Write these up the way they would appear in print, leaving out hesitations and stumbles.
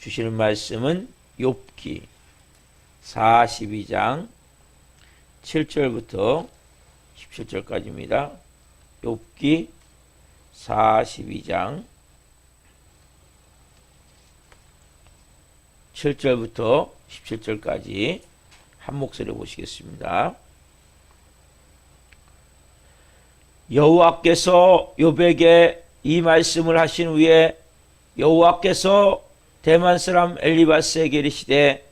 주시는 말씀은 욥기 42장 7절부터 17절까지입니다. 욥기 42장 7절부터 17절까지 한 목소리로 보시겠습니다. 여호와께서 욥에게 이 말씀을 하신 후에 여호와께서 대만 사람 엘리바스에게 이르시되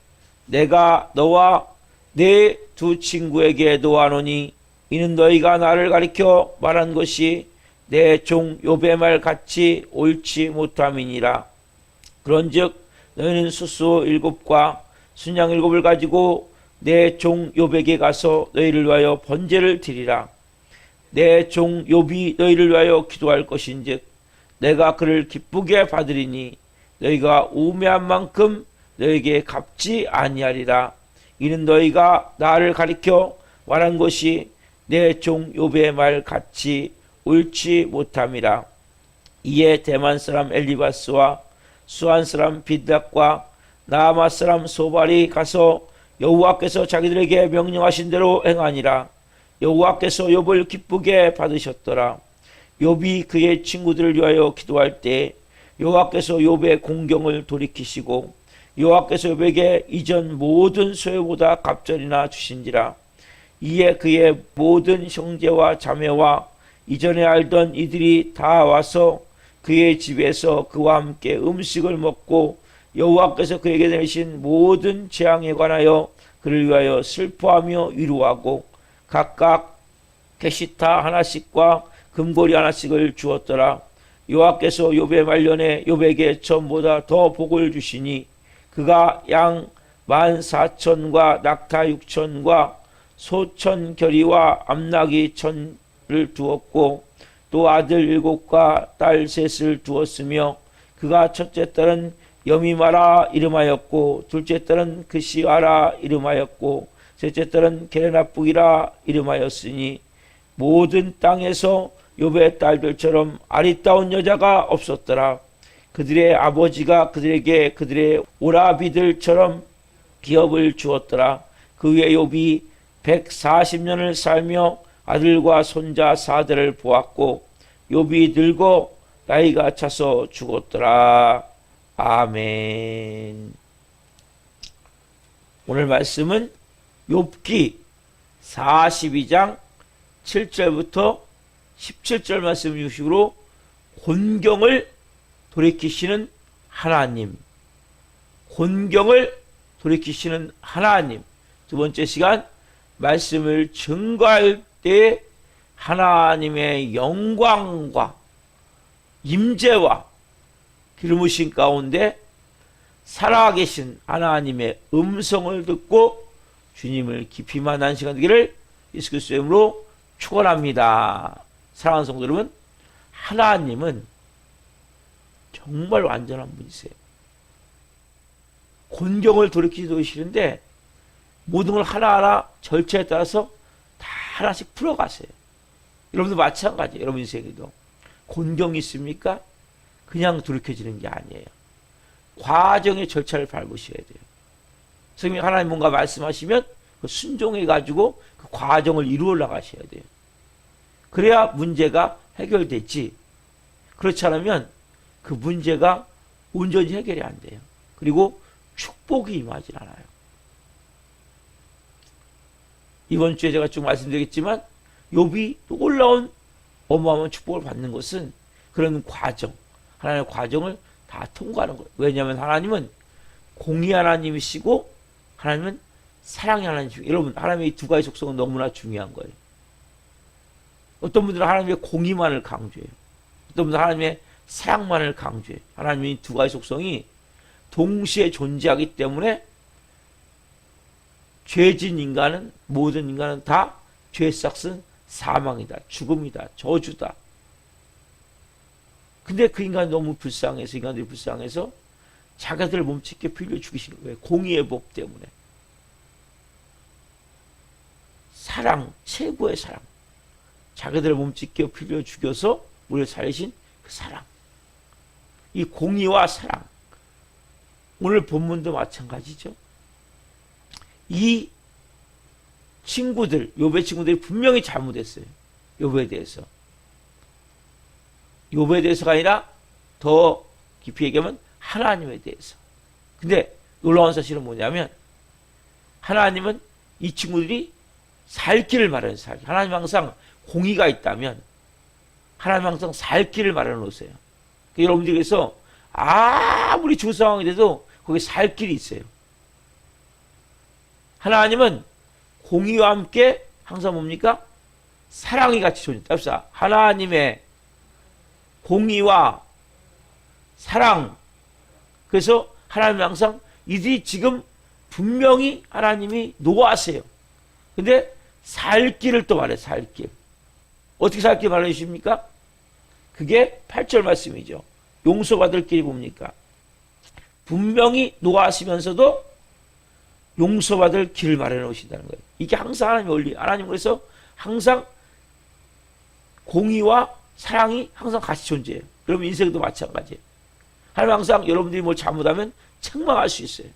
내가 너와 네 두 친구에게 노하노니 이는 너희가 나를 가리켜 말한 것이 내 종 욥의 말 같이 옳지 못함이니라. 그런즉 너희는 수소 7과 순양 7을 가지고 내 종 욥에게 가서 너희를 위하여 번제를 드리라. 내 종 욥이 너희를 위하여 기도할 것인즉 내가 그를 기쁘게 받으리니 너희가 우매한 만큼 너희에게 갚지 아니하리라. 이는 너희가 나를 가리켜 말한 것이 내 종 욥의 말 같이 옳지 못함이라. 이에 대만 사람 엘리바스와 수안 사람 빌닷과 나아마 사람 소발이 가서 여호와께서 자기들에게 명령하신 대로 행하니라. 여호와께서 욥을 기쁘게 받으셨더라. 욥이 그의 친구들을 위하여 기도할 때 여호와께서 욥의 공경을 돌이키시고 여호와께서 욥에게 이전 모든 소유보다 갑절이나 주신지라. 이에 그의 모든 형제와 자매와 이전에 알던 이들이 다 와서 그의 집에서 그와 함께 음식을 먹고 여호와께서 그에게 내리신 모든 재앙에 관하여 그를 위하여 슬퍼하며 위로하고 각각 게시타 하나씩과 금고리 하나씩을 주었더라. 여호와께서 욥의 말년에 욥에게 전보다 더 복을 주시니 그가 양 14,000과 낙타 6,000과 소천 결의와 암나귀 1,000을 두었고 또 아들 7과 딸 3을 두었으며 그가 첫째 딸은 여미마라 이름하였고 둘째 딸은 그시아라 이름하였고 셋째 딸은 게레나쁘기라 이름하였으니 모든 땅에서 욥의 딸들처럼 아리따운 여자가 없었더라. 그들의 아버지가 그들에게 그들의 오라비들처럼 기업을 주었더라. 그 후에 욥이 140년을 살며 아들과 손자 4대를 보았고 욥이 늙어 나이가 차서 죽었더라. 아멘. 오늘 말씀은 욥기 42장 7절부터 17절 말씀 유식으로 곤경을 돌이키시는 하나님, 곤경을 돌이키시는 하나님. 두 번째 시간 말씀을 증거할 때 하나님의 영광과 임재와 기름부심 가운데 살아계신 하나님의 음성을 듣고 주님을 깊이 만난 시간 되기를 예수 그리스도의 이름으로 축원합니다. 사랑하는 성도 여러분, 하나님은 정말 완전한 분이세요. 곤경을 돌이키시는데 모든 걸 하나하나 절차에 따라서 다 하나씩 풀어가세요. 여러분도 마찬가지예요. 여러분 인생에도 곤경이 있습니까? 그냥 돌이켜지는 게 아니에요. 과정의 절차를 밟으셔야 돼요. 성령 하나님 뭔가 말씀하시면 순종해가지고 그 과정을 이루어 나가셔야 돼요. 그래야 문제가 해결되지. 그렇지 않으면 그 문제가 온전히 해결이 안 돼요. 그리고 축복이 임하지 않아요. 이번 주에 제가 쭉 말씀드리겠지만 욥이 놀라운 어마어마한 축복을 받는 것은 그런 과정, 하나님의 과정을 다 통과하는 거예요. 왜냐하면 하나님은 공의 하나님이시고 하나님은 사랑의 하나님이시고, 여러분 하나님의 두 가지 속성은 너무나 중요한 거예요. 어떤 분들은 하나님의 공의만을 강조해요. 어떤 분들은 하나님의 사랑만을 강조해요. 하나님의 두 가지 속성이 동시에 존재하기 때문에 죄진 인간은, 모든 인간은 다 죄 삭은 사망이다, 죽음이다, 저주다. 근데 그 인간이 너무 불쌍해서, 인간들이 불쌍해서 자기들을 몸짓게 빌려 죽이시는 거예요. 공의의 법 때문에. 사랑, 최고의 사랑. 자기들을 몸짓게 빌려 죽여서 우리를 살리신 그 사랑. 이 공의와 사랑. 오늘 본문도 마찬가지죠. 이 친구들, 욥의 친구들이 분명히 잘못했어요. 욥에 대해서. 욥에 대해서가 아니라 더 깊이 얘기하면 하나님에 대해서. 근데 놀라운 사실은 뭐냐면 하나님은 이 친구들이 살 길을 마련해 살. 하나님 항상 공의가 있다면 하나님 항상 살 길을 마련해 놓으세요. 여러분들께서 아무리 좋은 상황이 돼도 거기 살 길이 있어요. 하나님은 공의와 함께 항상 뭡니까? 사랑이 같이 존재합니다. 하나님의 공의와 사랑. 그래서 하나님은 항상 이들이 지금 분명히 하나님이 노하세요. 근데 살 길을 또 말해요. 살 길. 어떻게 살 길 말해 주십니까? 그게 8절 말씀이죠. 용서받을 길이 뭡니까? 분명히 노하시면서도 용서받을 길을 마련해 놓으신다는 거예요. 이게 항상 하나님의 원리. 하나님 그래서 항상 공의와 사랑이 항상 같이 존재해요. 그러면 인생도 마찬가지예요. 하나님 항상 여러분들이 뭘 잘못하면 책망할 수 있어요.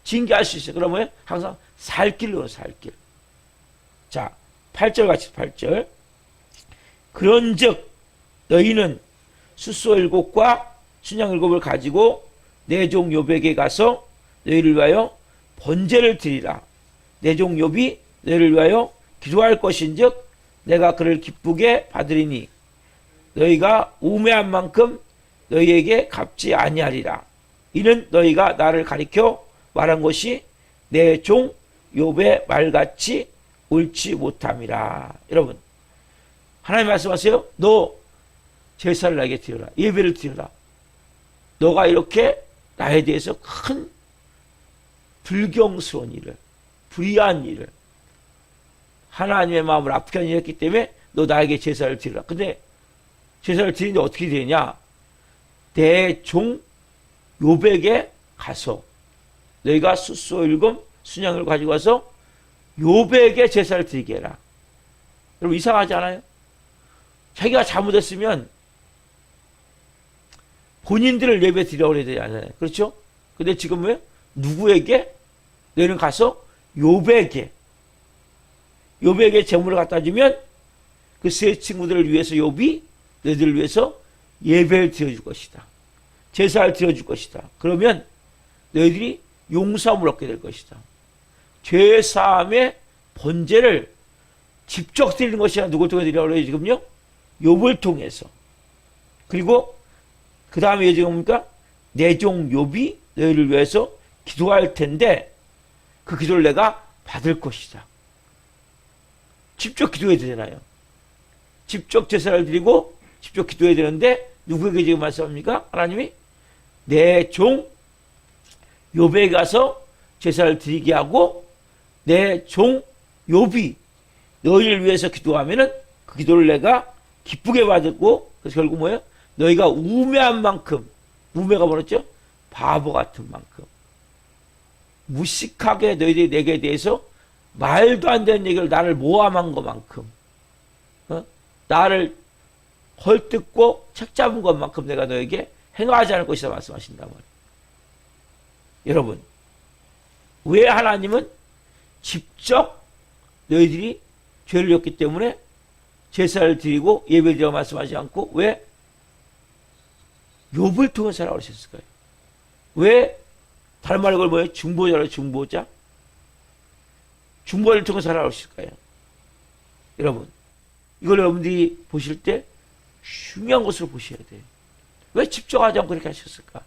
징계할 수 있어요. 그러면 항상 살 길로 살 길. 자, 8절 같이 8절. 그런즉 너희는 숫소 7과 순양 7을 가지고 내 종 욥에게 가서 너희를 위하여 번제를 드리라. 내 종 욥이 너희를 위하여 기도할 것인즉 내가 그를 기쁘게 받으리니 너희가 우매한 만큼 너희에게 갚지 아니하리라. 이는 너희가 나를 가리켜 말한 것이 내 종 욥의 말같이 옳지 못함이라. 여러분, 하나님 말씀하세요. 너 제사를 나에게 드려라. 예배를 드려라. 너가 이렇게 나에 대해서 큰 불경스러운 일을, 불의한 일을, 하나님의 마음을 아프게 한 일을 했기 때문에 너 나에게 제사를 드리라. 근데 제사를 드리는데 어떻게 되냐? 내 종 욥에게 가서 너희가 숫소 7 순양을 가지고 와서 욥에게 제사를 드리게 해라. 여러분 이상하지 않아요? 자기가 잘못했으면 본인들을 예배 드리라고 해야 되지 않아요? 그렇죠? 근데 지금 왜? 누구에게? 너희는 가서 욥에게 제물을 갖다 주면 그 세 친구들을 위해서 욥이 너희들을 위해서 예배를 드려줄 것이다. 제사를 드려줄 것이다. 그러면 너희들이 용서함을 얻게 될 것이다. 죄사함의 번제를 직접 드리는 것이 아니라 누굴 통해 드리라고 그래요, 지금요? 욥을 통해서. 그리고 그 다음에 이제 뭡니까? 내 종 욥이 너희를 위해서 기도할 텐데 그 기도를 내가 받을 것이다. 직접 기도해야 되잖아요. 직접 제사를 드리고 직접 기도해야 되는데 누구에게 지금 말씀합니까? 하나님이 내 종 욥에 가서 제사를 드리게 하고 내 종 욥이 너희를 위해서 기도하면은 그 기도를 내가 기쁘게 받고 그래서 결국 뭐예요? 너희가 우매한 만큼 우매가 뭐였죠? 바보 같은 만큼 무식하게 너희들이 내게 대해서 말도 안 되는 얘기를 나를 모함한 것만큼 나를 헐뜯고 책 잡은 것만큼 내가 너에게 행하지 않을 것이다 말씀하신단 말이에요. 여러분 왜 하나님은 직접 너희들이 죄를 졌기 때문에 제사를 드리고 예배를 드리라고 말씀하지 않고 왜 욥을 통해서라고 하셨을까요? 왜 다른 말로 그걸 뭐예요? 중보자로 중보자? 중보를 통해서 하라고 하실까요? 여러분 이걸 여러분들이 보실 때 중요한 것으로 보셔야 돼요. 왜 직접 하지 않고 그렇게 하셨을까?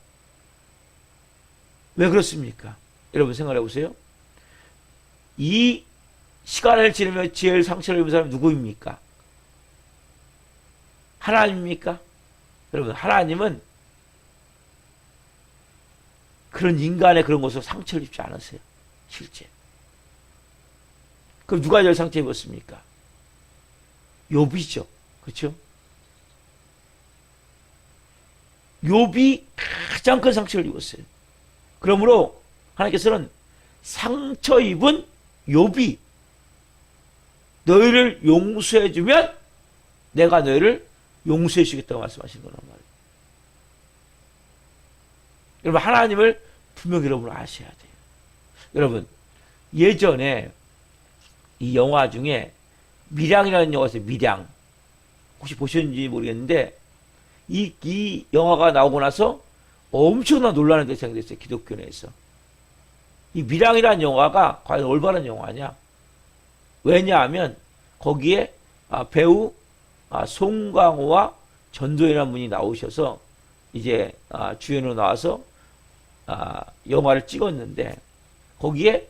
왜 그렇습니까? 여러분 생각해 보세요. 이 시간을 지나며 제일 상처를 입은 사람이 누구입니까? 하나님입니까? 여러분 하나님은 그런 인간의 그런 것으로 상처를 입지 않으세요. 실제. 그럼 누가 제일 상처 입었습니까? 욥이죠. 그렇죠? 욥이 가장 큰 상처를 입었어요. 그러므로 하나님께서는 상처 입은 욥이 너희를 용서해주면 내가 너희를 용서해 주겠다고 말씀하신 거란 말이에요. 여러분 하나님을 분명히 여러분 아셔야 돼요. 여러분, 예전에 이 영화 중에 밀양이라는 영화가 있어요. 밀양. 혹시 보셨는지 모르겠는데, 이 영화가 나오고 나서 엄청난 논란의 대상이 됐어요. 기독교 내에서. 이 밀양이라는 영화가 과연 올바른 영화냐? 왜냐하면 거기에 배우 송강호와 전도연이라는 분이 나오셔서 이제 주연으로 나와서 영화를 찍었는데, 거기에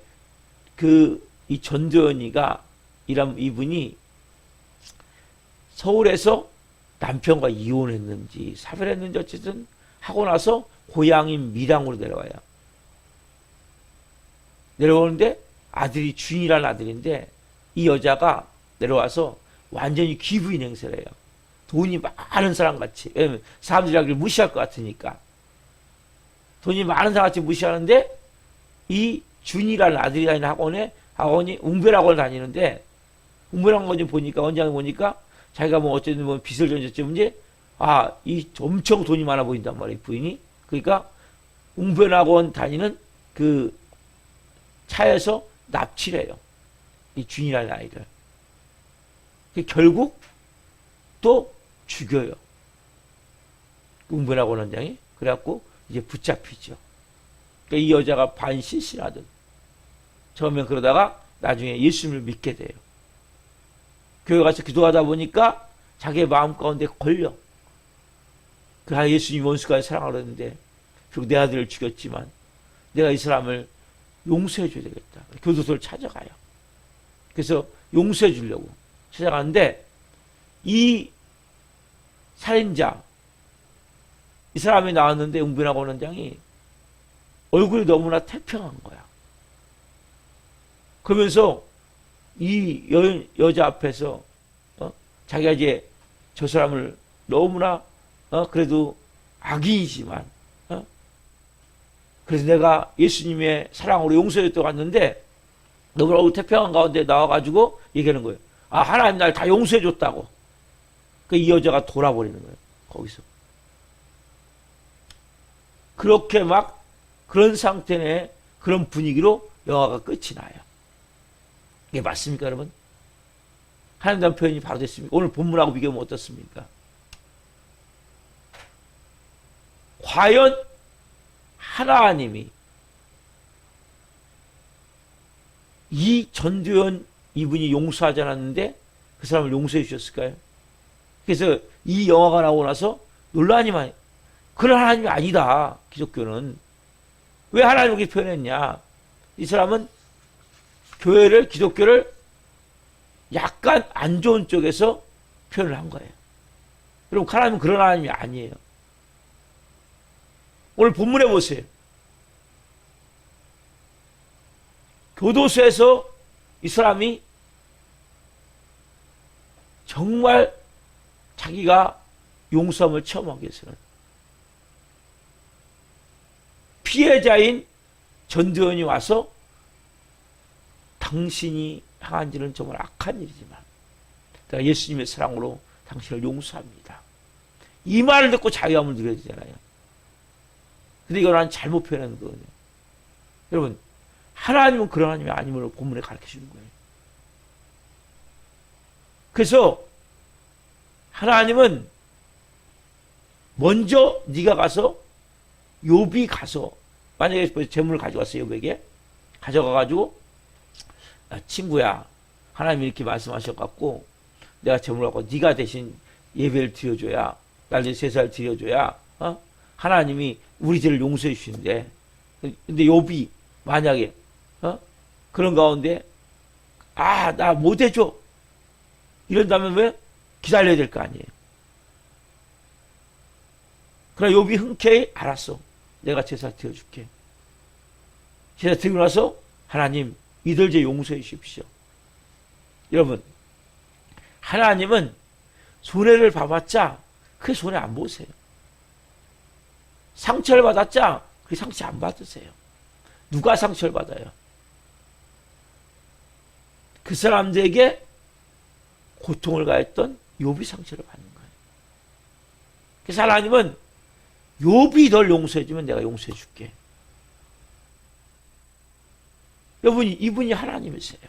이 전도연이가 이분이 서울에서 남편과 이혼했는지 사별했는지 어쨌든 하고 나서 고향인 밀양으로 내려와요. 내려오는데 아들이 준이라는 아들인데, 이 여자가 내려와서 완전히 기부인 행세를 해요. 돈이 많은 사람 같이. 왜냐면 사람들이 자기를 무시할 것 같으니까. 돈이 많은 사람 같이 무시하는데, 이 준이라는 아들이 다니는 학원이 웅변학원을 다니는데, 웅변학원 좀 보니까, 원장을 보니까 자기가 뭐 어쨌든 뭐 빚을 졌는지, 이 엄청 돈이 많아 보인단 말이에요, 부인이. 그러니까 웅변학원 다니는 그 차에서 납치를 해요. 이 준이라는 아이를. 결국 또 죽여요. 웅변학원 원장이. 그래갖고 이제 붙잡히죠. 그러니까 이 여자가 반실신하던. 처음엔 그러다가 나중에 예수님을 믿게 돼요. 교회 가서 기도하다 보니까 자기의 마음 가운데 걸려. 예수님 원수까지 사랑하려 했는데, 결국 내 아들을 죽였지만 내가 이 사람을 용서해 줘야 되겠다. 교도소를 찾아가요. 그래서 용서해 주려고 찾아가는데, 이 살인자, 이 사람이 나왔는데 웅변학원 원장이 얼굴이 너무나 태평한 거야. 그러면서 이 여자 앞에서 자기가 이제 저 사람을 너무나 그래도 악인이지만 그래서 내가 예수님의 사랑으로 용서했다고 왔는데, 너무나 태평한 가운데 나와가지고 얘기하는 거예요. 하나님 날 다 용서해줬다고. 이 여자가 돌아버리는 거예요. 거기서. 그렇게 막 그런 상태의 그런 분위기로 영화가 끝이 나요. 이게 맞습니까, 여러분? 하나님 대한 표현이 바로 됐습니까? 오늘 본문하고 비교하면 어떻습니까? 과연 하나님이 이 전도연 이분이 용서하지 않았는데 그 사람을 용서해 주셨을까요? 그래서 이 영화가 나오고 나서 논란이 많이. 그런 하나님이 아니다. 기독교는. 왜 하나님을 그렇게 표현했냐? 이 사람은 기독교를 약간 안 좋은 쪽에서 표현을 한 거예요. 여러분, 하나님은 그런 하나님이 아니에요. 오늘 본문에 보세요. 교도소에서 이 사람이 정말 자기가 용서함을 체험하기 위해서는 피해자인 전도연이 와서 당신이 향한 지는 정말 악한 일이지만 내가 예수님의 사랑으로 당신을 용서합니다. 이 말을 듣고 자유함을 누려야 되잖아요. 근데 이건 난 잘못 표현한 거거든요. 여러분, 하나님은 그런 하나님이 아님을 본문에 가르쳐 주는 거예요. 그래서 하나님은 먼저 네가 가서 욥이 가서 만약에 재물을 가져갔어요. 욥에게 가져가가지고 친구야, 하나님이 이렇게 말씀하셔갖고 내가 재물을 갖고 네가 대신 예배를 드려줘야, 날 제사를 드려줘야 하나님이 우리 죄를 용서해 주시는데, 근데 욥이 만약에 그런 가운데 나 못 해줘 이런다면 왜 기다려야 될 거 아니에요. 그러나 욥이 흔쾌히 알았어. 내가 제사 드려줄게. 제사 드리고 나서 하나님 이들 죄 용서해 주십시오. 여러분, 하나님은 손해를 봐봤자 그 손해 안 보세요. 상처를 받았자 그 상처 안 받으세요. 누가 상처를 받아요? 그 사람들에게 고통을 가했던 욥이 상처를 받는 거예요. 그래서 하나님은 욥이 널 용서해주면 내가 용서해줄게. 여러분, 이분이 하나님이세요.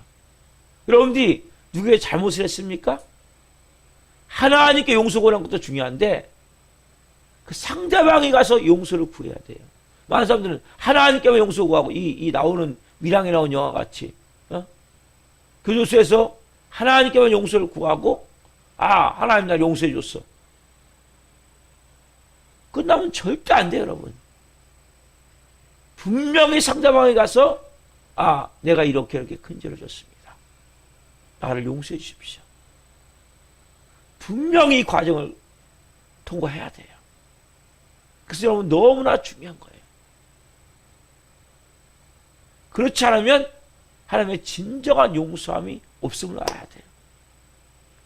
여러분들이 누구의 잘못을 했습니까? 하나님께 용서 구하는 것도 중요한데 그 상대방이 가서 용서를 구해야 돼요. 많은 사람들은 하나님께만 용서 구하고 이 나오는 미랑에 나온 영화 같이 교도소에서 하나님께만 용서를 구하고 하나님 날 용서해 줬어. 끝나면 절대 안 돼요, 여러분. 분명히 상대방에 가서 내가 이렇게 큰 죄를 졌습니다. 나를 용서해 주십시오. 분명히 이 과정을 통과해야 돼요. 그래서 여러분 너무나 중요한 거예요. 그렇지 않으면 하나님의 진정한 용서함이 없음을 알아야 돼요.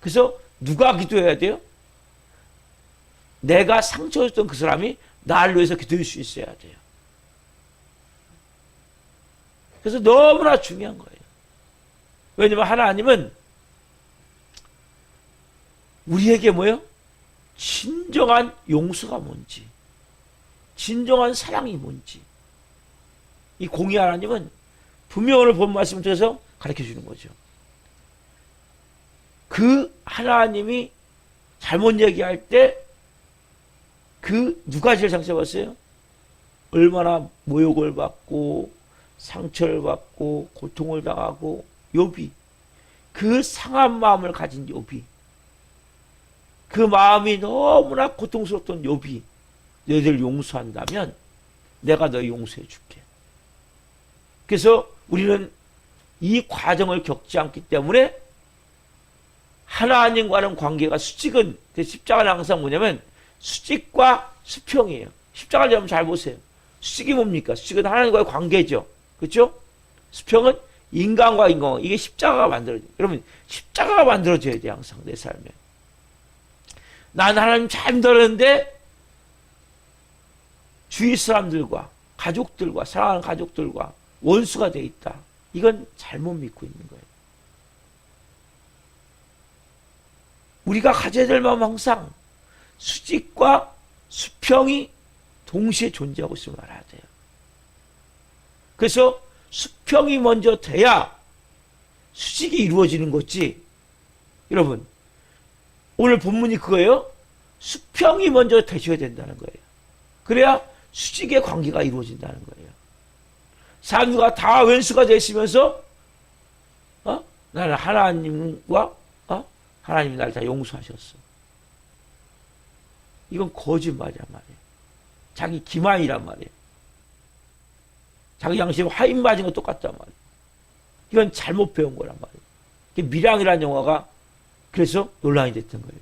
그래서 누가 기도해야 돼요? 내가 상처줬던 그 사람이 나를 위해서 기도할 수 있어야 돼요. 그래서 너무나 중요한 거예요. 왜냐하면 하나님은 우리에게 뭐예요? 진정한 용서가 뭔지, 진정한 사랑이 뭔지, 이 공의 하나님은 분명 오늘 본 말씀을 통해서 가르쳐 주는 거죠. 그 하나님이 잘못 얘기할 때 누가 제일 상처받았어요? 얼마나 모욕을 받고 상처를 받고 고통을 당하고 욥이, 그 상한 마음을 가진 욥이, 그 마음이 너무나 고통스럽던 욥이 너희들 용서한다면 내가 너 용서해 줄게. 그래서 우리는 이 과정을 겪지 않기 때문에 하나님과는 관계가 수직은, 십자가는 항상 뭐냐면 수직과 수평이에요. 십자가를 여러분 잘 보세요. 수직이 뭡니까? 수직은 하나님과의 관계죠. 그렇죠? 수평은 인간과 인간, 이게 십자가가 만들어져요. 여러분, 십자가가 만들어져야 돼요, 항상 내 삶에. 난 하나님 잘 믿었는데 주위 사람들과 가족들과 사랑하는 가족들과 원수가 돼 있다. 이건 잘못 믿고 있는 거예요. 우리가 가져야 될 마음은 항상 수직과 수평이 동시에 존재하고 있음을 알아야 돼요. 그래서 수평이 먼저 돼야 수직이 이루어지는 거지. 여러분, 오늘 본문이 그거예요. 수평이 먼저 되셔야 된다는 거예요. 그래야 수직의 관계가 이루어진다는 거예요. 사람들과 다 왼수가 되시면서 나는 하나님과 하나님이 나를 다 용서하셨어. 이건 거짓말이란 말이에요. 자기 기만이란 말이에요. 자기 양심에 화인 맞은 거 똑같단 말이에요. 이건 잘못 배운 거란 말이에요. 미량이라는 영화가 그래서 논란이 됐던 거예요.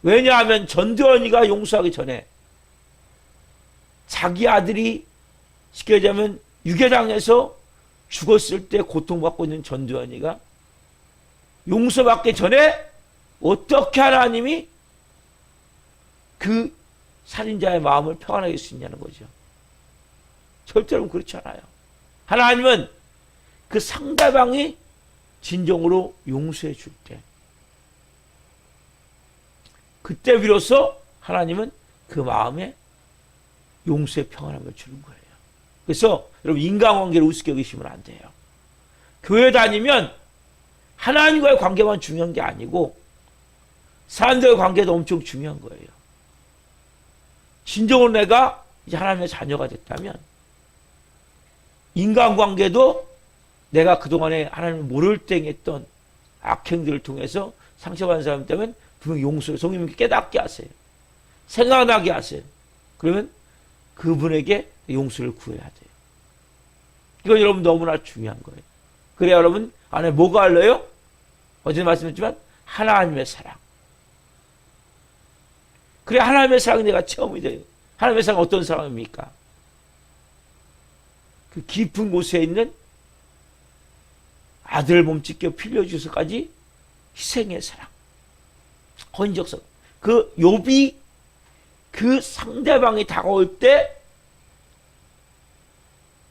왜냐하면 전두환이가 용서하기 전에 자기 아들이 쉽게 얘기하면 유괴당해서 죽었을 때 고통받고 있는 전두환이가 용서받기 전에 어떻게 하나님이 그 살인자의 마음을 평안하게 할 수 있냐는 거죠. 절대로 그렇지 않아요. 하나님은 그 상대방이 진정으로 용서해 줄 때, 그때 비로소 하나님은 그 마음에 용서의 평안함을 주는 거예요. 그래서 여러분, 인간관계를 우습게 여기시면 안 돼요. 교회 다니면 하나님과의 관계만 중요한 게 아니고 사람들과의 관계도 엄청 중요한 거예요. 진정으로 내가 이제 하나님의 자녀가 됐다면 인간관계도 내가 그동안에 하나님을 모를 때 했던 악행들을 통해서 상처받은 사람 때문에 분명히 용서를 성령님께 깨닫게 하세요. 생각나게 하세요. 그러면 그분에게 용서를 구해야 돼요. 이건 여러분 너무나 중요한 거예요. 그래야 여러분 안에 뭐가 흘러요? 어제 말씀했지만 하나님의 사랑. 그래 하나님의 사랑이 내가 체험이 돼요. 하나님의 사랑은 어떤 사랑입니까? 그 깊은 곳에 있는 아들 몸짓겨 빌려주서까지 희생의 사랑, 헌적 사랑. 그 욥이 그 상대방이 다가올 때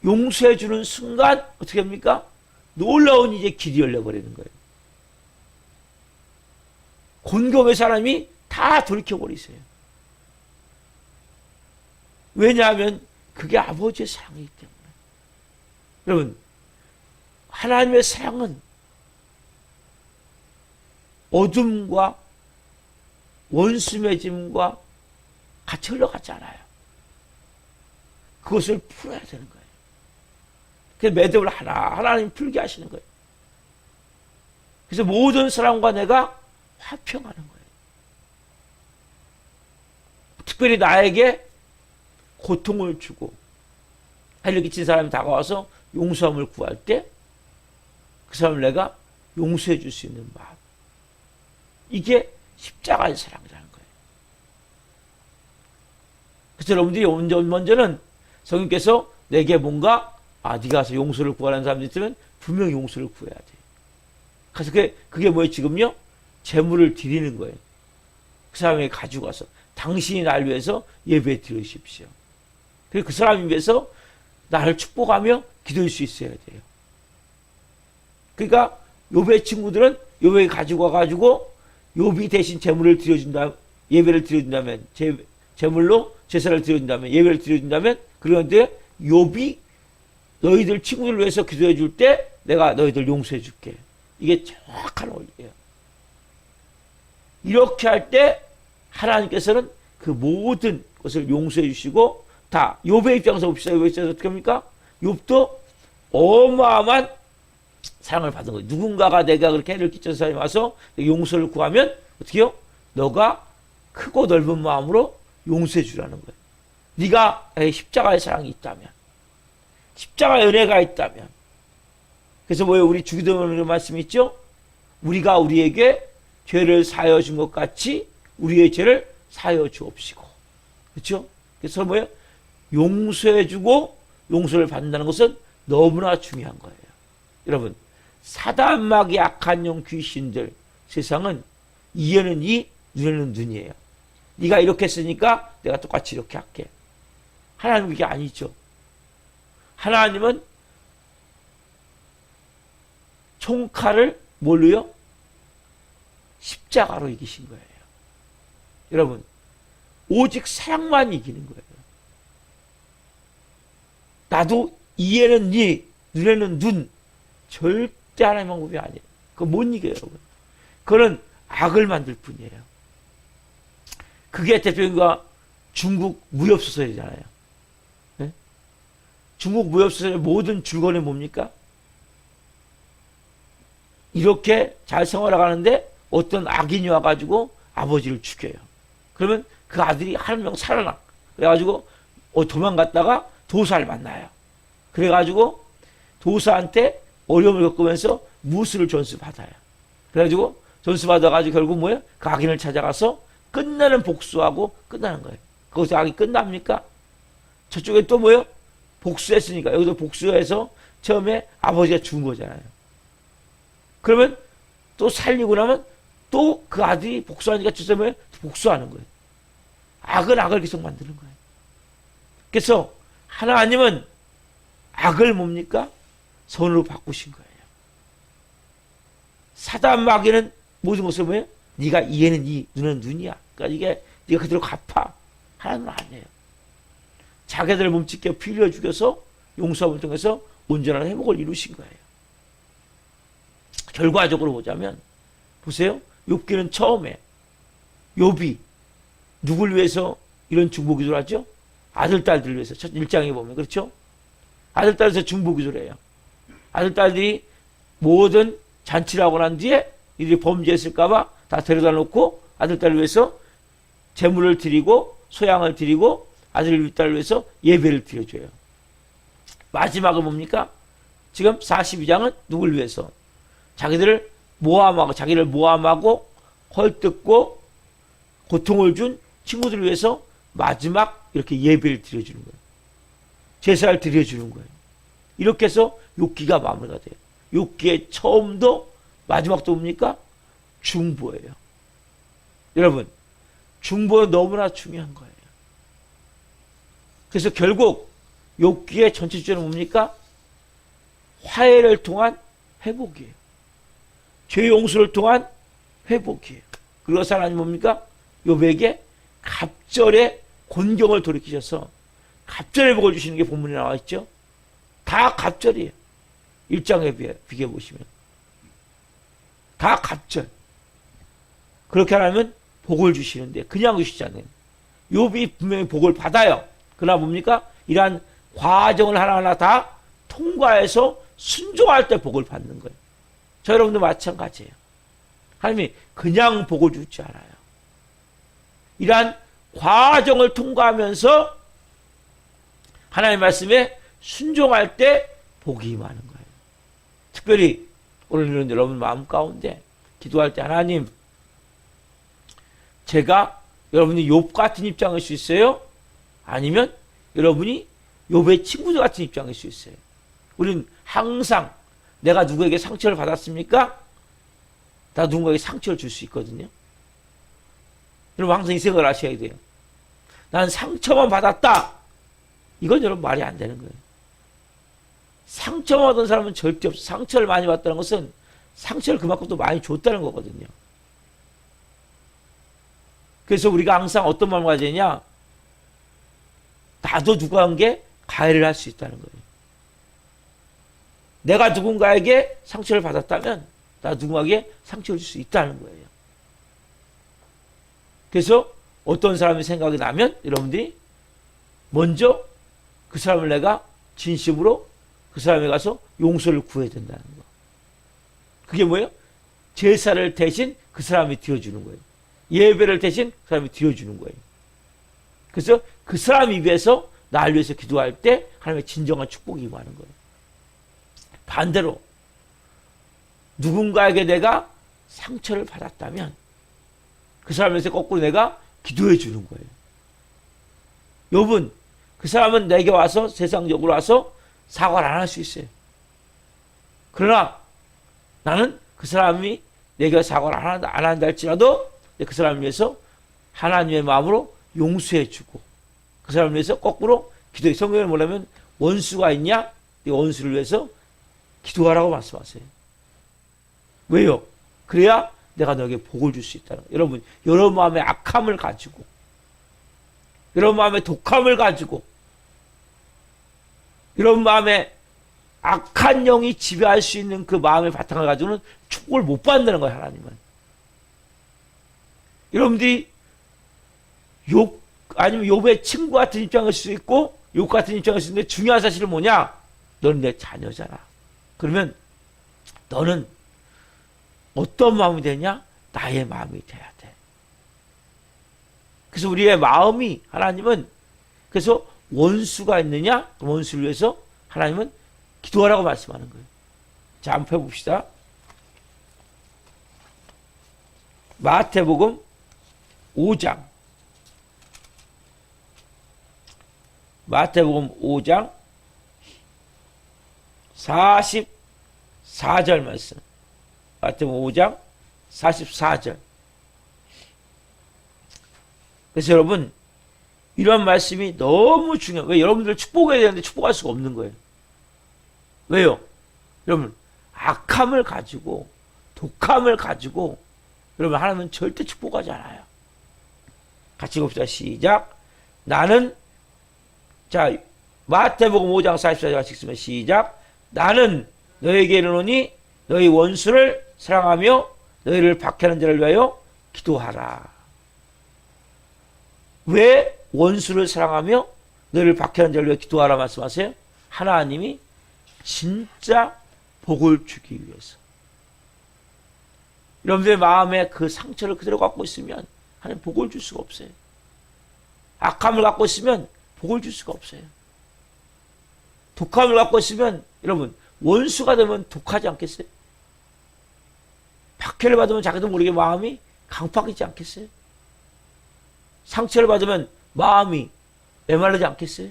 용서해 주는 순간 어떻게 합니까? 놀라운 이제 길이 열려버리는 거예요. 곤경의 사람이 다 돌이켜버리세요. 왜냐하면 그게 아버지의 사랑이기 때문에. 여러분, 하나님의 사랑은 어둠과 원수 맺음과 같이 흘러가지 않아요. 그것을 풀어야 되는 거예요. 그래서 매듭을 하나님 풀게 하시는 거예요. 그래서 모든 사람과 내가 화평하는 거예요. 특별히 나에게 고통을 주고 해를 끼친 사람이 다가와서 용서함을 구할 때 그 사람을 내가 용서해 줄 수 있는 마음. 이게 십자가의 사랑이라는 거예요. 그래서 여러분들이 먼저는 성령께서 내게 뭔가 네가 가서 용서를 구하는 사람들이 있으면 분명히 용서를 구해야 돼. 그래서 그게 뭐예요? 지금요? 재물을 드리는 거예요. 그 사람에게 가지고 와서 당신이 날 위해서 예배 드리십시오. 그리고 그 사람을 위해서 나를 축복하며 기도할 수 있어야 돼요. 그러니까 욥의 친구들은 욥에게 가지고 와가지고 욥이 대신 재물을 드려준다, 예배를 드려준다면, 재물로 제사를 드려준다면, 예배를 드려준다면, 그런데 욥이 너희들 친구들을 위해서 기도해 줄 때 내가 너희들 용서해 줄게. 이게 정확한 원리예요. 이렇게 할 때 하나님께서는 그 모든 것을 용서해 주시고, 다 욥의 입장에서 봅시다. 욥의 입장에서 어떻게 합니까? 욥도 어마어마한 사랑을 받은 거예요. 누군가가 내가 그렇게 해를 끼친 사람이 와서 용서를 구하면 어떻게 해요? 너가 크고 넓은 마음으로 용서해 주라는 거예요. 네가 십자가의 사랑이 있다면, 십자가의 은혜가 있다면. 그래서 뭐예요? 우리 주기도문의 말씀이 있죠? 우리가 우리에게 죄를 사하여 준 것 같이 우리의 죄를 사하여 주옵시고. 그렇죠? 그래서 뭐예요? 용서해 주고 용서를 받는다는 것은 너무나 중요한 거예요. 여러분, 사단막이 악한 영 귀신들, 세상은 이에는 이, 눈에는 눈이에요. 네가 이렇게 했으니까 내가 똑같이 이렇게 할게. 하나님은 그게 아니죠. 하나님은 총칼을 뭘로요? 십자가로 이기신 거예요. 여러분, 오직 사랑만 이기는 거예요. 나도 이에는 이, 눈에는 눈, 절대 하나님의 방법이 아니에요. 그거 못 이겨요, 여러분. 그거는 악을 만들 뿐이에요. 그게 대표님과 중국 무협소설이잖아요. 네? 중국 무협소설의 모든 줄거리는 뭡니까? 이렇게 잘 생활하가는데 어떤 악인이 와가지고 아버지를 죽여요. 그러면 그 아들이 한 명 살아나. 그래가지고 도망갔다가 도사를 만나요. 그래가지고 도사한테 어려움을 겪으면서 무술을 전수받아요. 그래가지고 전수받아가지고 결국 뭐예요? 그 악인을 찾아가서 끝나는 복수하고 끝나는 거예요. 거기서 악이 끝납니까? 저쪽에 또 뭐예요? 복수했으니까. 여기도 복수해서 처음에 아버지가 죽은 거잖아요. 그러면 또 살리고 나면 또 그 아들이 복수하니까 저점에 복수하는 거예요. 악은 악을 계속 만드는 거예요. 그래서 하나님은 악을 뭡니까? 선으로 바꾸신 거예요. 사단 마귀는 모든 것을 뭐예요? 네가 이에는 이, 눈은 눈이야. 그러니까 이게 네가 그대로 갚아. 하나님은 아니에요. 자기들 몸짓게 피 흘려 죽여서 용서함을 통해서 온전한 회복을 이루신 거예요. 결과적으로 보자면 보세요. 욥기는 처음에 욥이 누굴 위해서 이런 중보기도를 하죠? 아들, 딸들을 위해서. 첫 1장에 보면 그렇죠? 아들, 딸에서 중보기도를 해요. 아들, 딸들이 모든 잔치를 하고 난 뒤에 이들이 범죄했을까봐 다 데려다 놓고 아들, 딸을 위해서 제물을 드리고 소양을 드리고 아들, 딸을 위해서 예배를 드려줘요. 마지막은 뭡니까? 지금 42장은 누굴 위해서? 자기를 모함하고 헐뜯고 고통을 준 친구들을 위해서 마지막 이렇게 예배를 드려주는 거예요. 제사를 드려주는 거예요. 이렇게 해서 욥기가 마무리가 돼요. 욥기의 처음도 마지막도 뭡니까? 중보예요. 여러분, 중보는 너무나 중요한 거예요. 그래서 결국 욥기의 전체 주제는 뭡니까? 화해를 통한 회복이에요. 죄 용서를 통한 회복이에요. 그리고 하나님 뭡니까? 욥에게 갑절의 곤경을 돌이키셔서 갑절의 복을 주시는 게 본문에 나와 있죠. 다 갑절이에요. 1장에 비교해 보시면. 다 갑절. 그렇게 하면 복을 주시는데 그냥 주시지 않아요. 욥이 분명히 복을 받아요. 그러나 뭡니까? 이러한 과정을 하나하나 다 통과해서 순종할 때 복을 받는 거예요. 저 여러분도 마찬가지예요. 하나님이 그냥 복을 주지 않아요. 이러한 과정을 통과하면서 하나님의 말씀에 순종할 때 복이 임하는 거예요. 특별히 오늘은 여러분 마음 가운데 기도할 때 하나님, 제가 여러분이 욥 같은 입장일 수 있어요? 아니면 여러분이 욥의 친구들 같은 입장일 수 있어요. 우리는 항상 내가 누구에게 상처를 받았습니까? 다 누군가에게 상처를 줄 수 있거든요. 여러분 항상 이 생각을 하셔야 돼요. 난 상처만 받았다. 이건 여러분 말이 안 되는 거예요. 상처만 받은 사람은 절대 없어. 상처를 많이 받다는 것은 상처를 그만큼 또 많이 줬다는 거거든요. 그래서 우리가 항상 어떤 마음을 가져야 되냐? 나도 누구에게 가해를 할 수 있다는 거예요. 내가 누군가에게 상처를 받았다면 나 누군가에게 상처를 줄 수 있다는 거예요. 그래서 어떤 사람이 생각이 나면 여러분들이 먼저 그 사람을 내가 진심으로 그 사람에 가서 용서를 구해야 된다는 거. 그게 뭐예요? 제사를 대신 그 사람이 드려주는 거예요. 예배를 대신 그 사람이 드려주는 거예요. 그래서 그 사람 입에서 나를 위해서 기도할 때 하나님의 진정한 축복이 임하는 거예요. 반대로 누군가에게 내가 상처를 받았다면 그 사람에서 거꾸로 내가 기도해 주는 거예요. 욥은 그 사람은 내게 와서 세상적으로 와서 사과를 안 할 수 있어요. 그러나 나는 그 사람이 내게 사과를 안 한다 할지라도 그 사람을 위해서 하나님의 마음으로 용서해 주고 그 사람을 위해서 거꾸로 기도해. 성경에 뭐냐면 원수가 있냐? 이 원수를 위해서 기도하라고 말씀하세요. 왜요? 그래야 내가 너에게 복을 줄 수 있다는 거예요. 여러분, 여러분 마음에 악함을 가지고 여러분 마음에 독함을 가지고 여러분 마음에 악한 영이 지배할 수 있는 그 마음의 바탕을 가지고는 축복을 못 받는 거예요. 하나님은. 여러분들이 욥 아니면 욥의 친구 같은 입장일 수 있고 욥 같은 입장일 수 있는데 중요한 사실은 뭐냐? 너는 내 자녀잖아. 그러면 너는 어떤 마음이 되냐? 나의 마음이 돼야 돼. 그래서 우리의 마음이 하나님은 그래서 원수가 있느냐? 원수를 위해서 하나님은 기도하라고 말씀하는 거예요. 자, 한번 펴봅시다. 마태복음 5장. 마태복음 5장 44절 말씀. 마태복음 5장 44절. 그래서 여러분, 이런 말씀이 너무 중요해요. 왜? 여러분들 축복해야 되는데 축복할 수가 없는 거예요. 왜요? 여러분, 악함을 가지고, 독함을 가지고, 여러분, 하나님은 절대 축복하지 않아요. 같이 봅시다. 시작. 나는, 자, 마태복음 5장 44절 같이 읽으면 시작. 나는 너에게 이르노니 너희 원수를 사랑하며 너희를 박해하는 자를 위하여 기도하라. 왜 원수를 사랑하며 너희를 박해하는 자를 위하여 기도하라 말씀하세요? 하나님이 진짜 복을 주기 위해서. 여러분들의 마음에 그 상처를 그대로 갖고 있으면 하나님 복을 줄 수가 없어요. 악함을 갖고 있으면 복을 줄 수가 없어요. 독함을 갖고 있으면 여러분 원수가 되면 독하지 않겠어요? 박해를 받으면 자기도 모르게 마음이 강팍이지 않겠어요? 상처를 받으면 마음이 메말르지 않겠어요?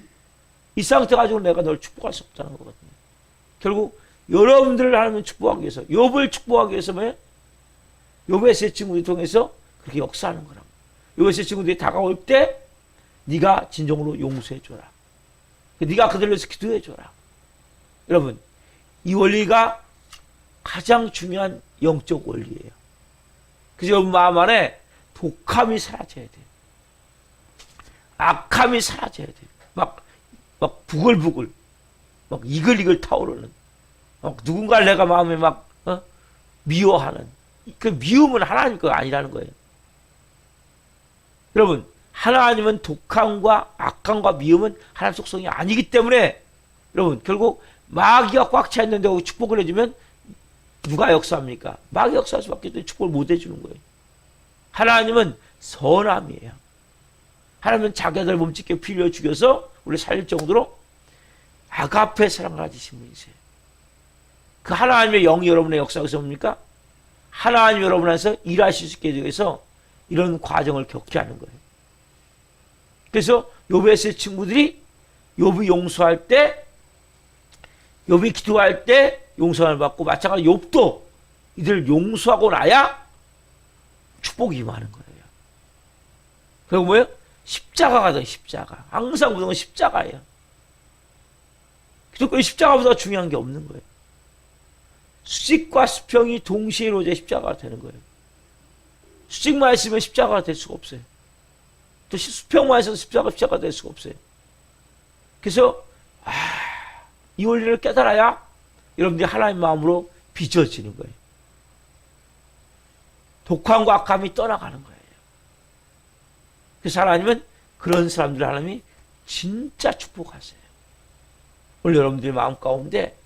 이 상태 가지고 내가 널 축복할 수 없다는 거거든요. 결국 여러분들을 하나님은 축복하기 위해서, 욥을 축복하기 위해서 뭐예요? 욥의 세 친구들 통해서 그렇게 역사하는 거라고. 욥의 세 친구들이 다가올 때 네가 진정으로 용서해줘라. 네가 그들을 위해서 기도해줘라. 여러분, 이 원리가 가장 중요한 영적 원리예요. 그래서 여러분 마음 안에 독함이 사라져야 돼요. 악함이 사라져야 돼요. 막 부글부글, 막 이글이글 타오르는, 누군가를 내가 마음에 막 미워하는 그 미움은 하나님 거 아니라는 거예요. 여러분, 하나님은 독함과 악함과 미움은 하나님 속성이 아니기 때문에 여러분 결국 마귀가 꽉 차 있는데 축복을 해주면 누가 역사합니까? 마귀가 역사할 수밖에 없는데 축복을 못 해주는 거예요. 하나님은 선함이에요. 하나님은 자기 아들 몸짓게 빌려 죽여서 우리 살릴 정도로 아가페 사랑을 가지신 분이세요. 그 하나님의 영이 여러분의 역사에서 뭡니까? 하나님 여러분 안에서 일하실 수 있게 되기 위해서 이런 과정을 겪게 하는 거예요. 그래서 욥의 친구들이 욥이 용서할 때, 욥이 기도할 때 용서를 받고 마찬가지로 욥도 이들을 용서하고 나야 축복이 임하는 거예요. 그리고 뭐예요? 십자가가 돼, 십자가. 항상 모든 건 십자가예요. 기독교의 십자가보다 중요한 게 없는 거예요. 수직과 수평이 동시에 이루어져 십자가가 되는 거예요. 수직만 있으면 십자가가 될 수가 없어요. 또 수평만 있어도 십자가가 될 수가 없어요. 그래서 이 원리를 깨달아야 여러분들이 하나님 마음으로 빚어지는 거예요. 독함과 악함이 떠나가는 거예요. 그래서 하나님은 그런 사람들 하나님이 진짜 축복하세요. 오늘 여러분들의 마음 가운데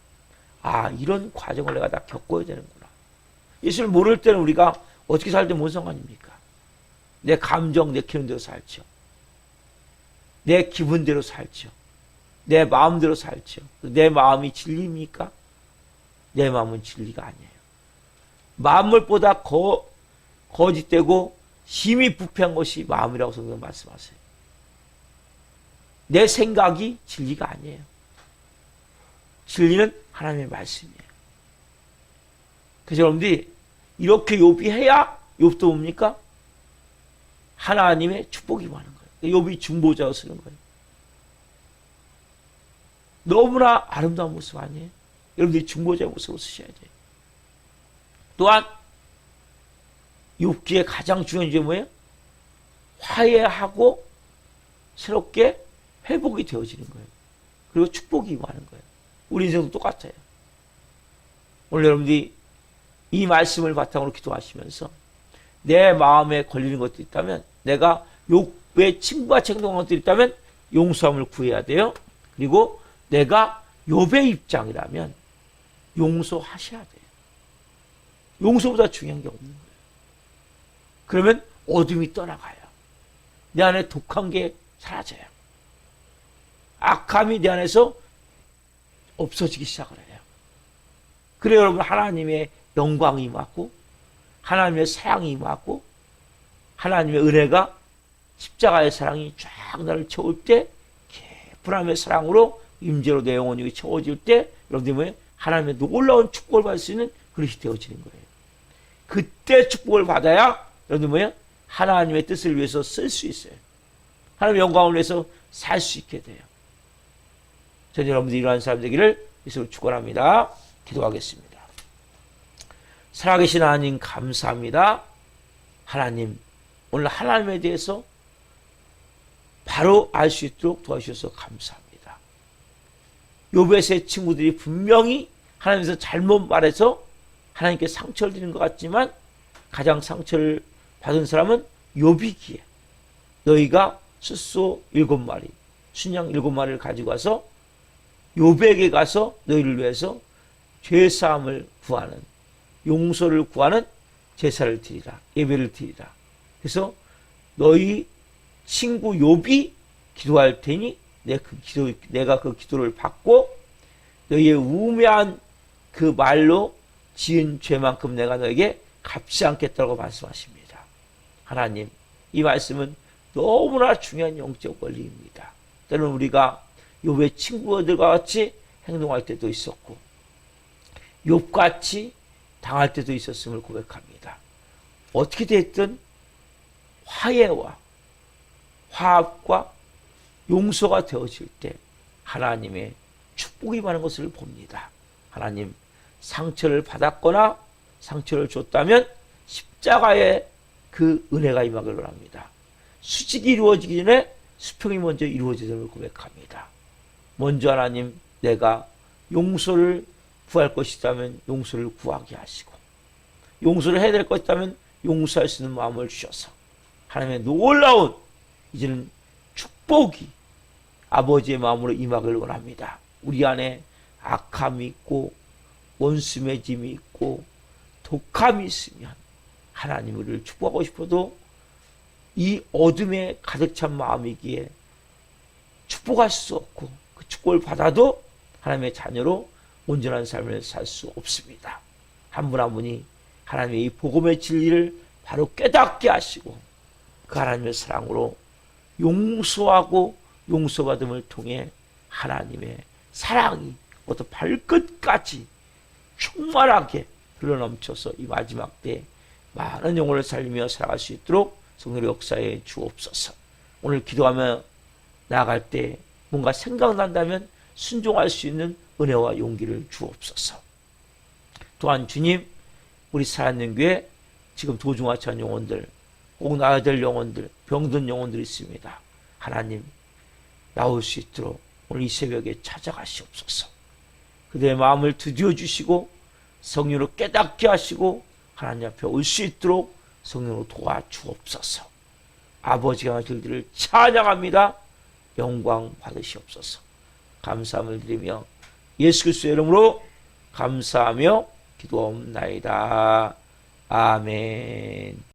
이런 과정을 내가 다 겪어야 되는구나. 예수를 모를 때는 우리가 어떻게 살 때 뭔 상관입니까? 내 감정 내키는 대로 살죠. 내 기분대로 살죠. 내 마음대로 살죠. 내 마음이 진리입니까? 내 마음은 진리가 아니에요. 만물보다 거짓되고 심히 부패한 것이 마음이라고 성경 말씀하세요. 내 생각이 진리가 아니에요. 진리는 하나님의 말씀이에요. 그래서 여러분들이 이렇게 욥이 해야 욥도 뭡니까? 하나님의 축복이 많은 거예요. 욥이 중보자로 쓰는 거예요. 너무나 아름다운 모습 아니에요? 여러분들이 중보자의 모습으로 쓰셔야 돼요. 또한 욥기에 가장 중요한 게 뭐예요? 화해하고 새롭게 회복이 되어지는 거예요. 그리고 축복이 임하는 거예요. 우리 인생도 똑같아요. 오늘 여러분들이 이 말씀을 바탕으로 기도하시면서 내 마음에 걸리는 것도 있다면, 내가 욥의 친구와 행동한 것들이 있다면 용서함을 구해야 돼요. 그리고 내가 욥의 입장이라면 용서하셔야 돼요. 용서보다 중요한 게 없는 거예요. 그러면 어둠이 떠나가요. 내 안에 독한 게 사라져요. 악함이 내 안에서 없어지기 시작을 해요. 그래 여러분, 하나님의 영광이 임하고 하나님의 사랑이 임하고 하나님의 은혜가, 십자가의 사랑이 쫙 나를 채울 때, 깊은 사랑으로 임재로 내 영혼이 채워질 때 여러분들이 뭐예요? 하나님의 놀라운 축복을 받을 수 있는 그릇이 되어지는 거예요. 그때 축복을 받아야 여러분들 뭐예요? 하나님의 뜻을 위해서 쓸 수 있어요. 하나님의 영광을 위해서 살 수 있게 돼요. 저는 여러분들이 이러한 사람 되기를 예수로 축원합니다. 기도하겠습니다. 살아계신 하나님 감사합니다. 하나님, 오늘 하나님에 대해서 바로 알 수 있도록 도와주셔서 감사합니다. 욥의 세 친구들이 분명히 하나님께서 잘못 말해서 하나님께 상처를 드리는 것 같지만, 가장 상처를 받은 사람은 욥이기에 너희가 숫소 7마리, 순양 7마리를 가지고 와서 욥에게 가서 너희를 위해서 죄사함을 구하는, 용서를 구하는 제사를 드리라, 예배를 드리라. 그래서 너희 친구 욥이 기도할 테니 내가 그 기도를 받고 너희의 우매한 그 말로 지은 죄만큼 내가 너에게 갚지 않겠다고 말씀하십니다. 하나님, 이 말씀은 너무나 중요한 영적 원리입니다. 때로는 우리가 욥의 친구들과 같이 행동할 때도 있었고 욥같이 당할 때도 있었음을 고백합니다. 어떻게 됐든 화해와 화합과 용서가 되어질 때 하나님의 축복이 많은 것을 봅니다. 하나님, 상처를 받았거나 상처를 줬다면 십자가의 그 은혜가 임하기를 합니다. 수직이 이루어지기 전에 수평이 먼저 이루어지음을 고백합니다. 먼저 하나님, 내가 용서를 구할 것이라면 용서를 구하게 하시고, 용서를 해야 될 것이라면 용서할 수 있는 마음을 주셔서 하나님의 놀라운 이제는 축복이 아버지의 마음으로 임하길 원합니다. 우리 안에 악함이 있고 원수 맺음이 있고 독함이 있으면 하나님 우리를 축복하고 싶어도 이 어둠에 가득 찬 마음이기에 축복할 수 없고, 그 축복을 받아도 하나님의 자녀로 온전한 삶을 살 수 없습니다. 한 분 한 분이 하나님의 이 복음의 진리를 바로 깨닫게 하시고 그 하나님의 사랑으로 용서하고 용서받음을 통해 하나님의 사랑이 모두 발끝까지 충만하게 흘러넘쳐서 이 마지막 때 많은 영혼을 살리며 살아갈 수 있도록 성령의 역사에 주옵소서. 오늘 기도하며 나아갈 때 뭔가 생각난다면 순종할 수 있는 은혜와 용기를 주옵소서. 또한 주님, 우리 살아있는 교회 지금 도중하지 않은 영혼들, 꼭 나아야 될 영혼들, 병든 영혼들이 있습니다. 하나님, 나올 수 있도록 오늘 이 새벽에 찾아가시옵소서. 그들의 마음을 드디어 주시고 성령으로 깨닫게 하시고 하나님 앞에 올 수 있도록 성령으로 도와주옵소서. 아버지가 저희들을 찬양합니다. 영광 받으시옵소서. 감사함을 드리며 예수 그리스도의 이름으로 감사하며 기도옵나이다. 아멘.